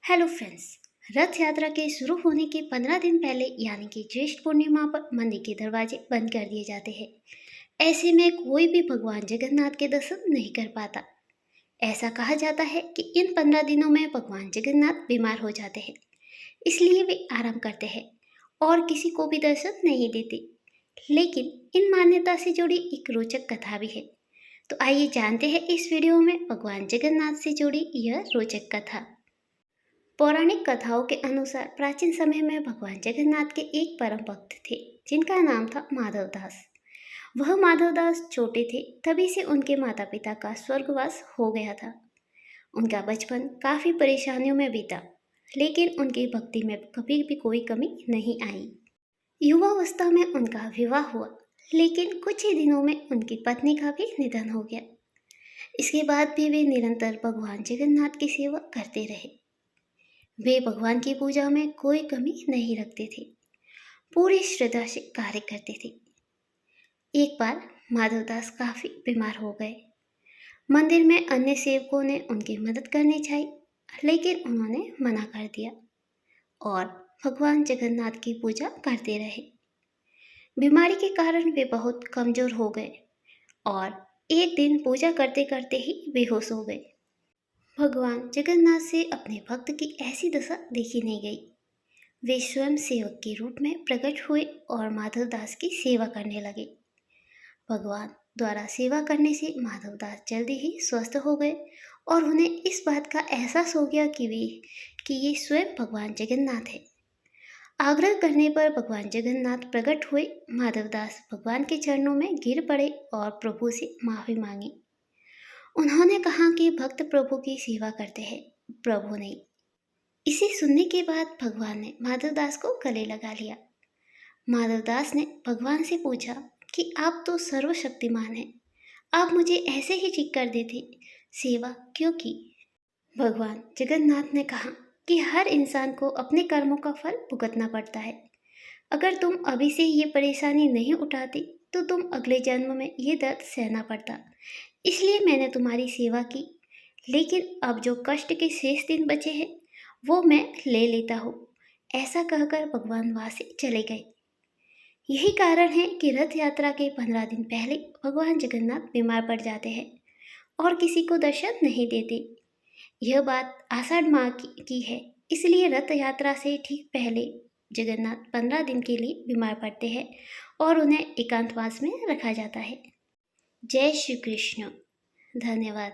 Hello friends. रथ यात्रा के शुरू होने के 15 दिन पहले यानी कि ज्येष्ठ पूर्णिमा पर मंदिर के दरवाजे बंद कर दिए जाते हैं। ऐसे में कोई भी भगवान जगन्नाथ के दर्शन नहीं कर पाता। ऐसा कहा जाता है कि इन 15 दिनों में भगवान जगन्नाथ बीमार हो जाते हैं, इसलिए वे आराम करते हैं और किसी को भी दर्शन नहीं देते। लेकिन इन मान्यता से जुड़ी एक रोचक कथा भी है। तो आइए जानते हैं इस वीडियो में भगवान जगन्नाथ से जुड़ी यह रोचक कथा। पौराणिक कथाओं के अनुसार प्राचीन समय में भगवान जगन्नाथ के एक परम भक्त थे जिनका नाम था माधवदास। वह माधवदास छोटे थे तभी से उनके माता पिता का स्वर्गवास हो गया था। उनका बचपन काफ़ी परेशानियों में बीता, लेकिन उनकी भक्ति में कभी भी कोई कमी नहीं आई। युवावस्था में उनका विवाह हुआ, लेकिन कुछ ही दिनों में उनकी पत्नी का भी निधन हो गया। इसके बाद भी वे निरंतर भगवान जगन्नाथ की सेवा करते रहे। वे भगवान की पूजा में कोई कमी नहीं रखते थे, पूरी श्रद्धा से कार्य करते थे। एक बार माधवदास काफी बीमार हो गए। मंदिर में अन्य सेवकों ने उनकी मदद करनी चाहिए, लेकिन उन्होंने मना कर दिया और भगवान जगन्नाथ की पूजा करते रहे। बीमारी के कारण वे बहुत कमजोर हो गए और एक दिन पूजा करते करते ही बेहोश हो गए। भगवान जगन्नाथ से अपने भक्त की ऐसी दशा देखी नहीं गई। वे स्वयं सेवक के रूप में प्रकट हुए और माधवदास की सेवा करने लगे। भगवान द्वारा सेवा करने से माधवदास जल्दी ही स्वस्थ हो गए और उन्हें इस बात का एहसास हो गया कि ये स्वयं भगवान जगन्नाथ है। आग्रह करने पर भगवान जगन्नाथ प्रकट हुए। माधवदास भगवान के चरणों में गिर पड़े और प्रभु से माफी मांगी। उन्होंने कहा कि भक्त प्रभु की सेवा करते हैं, प्रभु नहीं। इसे सुनने के बाद भगवान ने माधवदास को गले लगा लिया। माधवदास ने भगवान से पूछा कि आप तो सर्वशक्तिमान हैं, आप मुझे ऐसे ही ठीक कर देते, सेवा क्यों की? भगवान जगन्नाथ ने कहा कि हर इंसान को अपने कर्मों का फल भुगतना पड़ता है। अगर तुम अभी से ये परेशानी नहीं उठाती तो तुम अगले जन्म में ये दर्द सहना पड़ता, इसलिए मैंने तुम्हारी सेवा की। लेकिन अब जो कष्ट के शेष दिन बचे हैं वो मैं ले लेता हूँ। ऐसा कहकर भगवान वहाँ से चले गए। यही कारण है कि रथ यात्रा के 15 दिन पहले भगवान जगन्नाथ बीमार पड़ जाते हैं और किसी को दर्शन नहीं देते। यह बात आषाढ़ माह की है, इसलिए रथ यात्रा से ठीक पहले जगन्नाथ 15 दिन के लिए बीमार पड़ते हैं और उन्हें एकांतवास में रखा जाता है। जय श्री कृष्ण। धन्यवाद।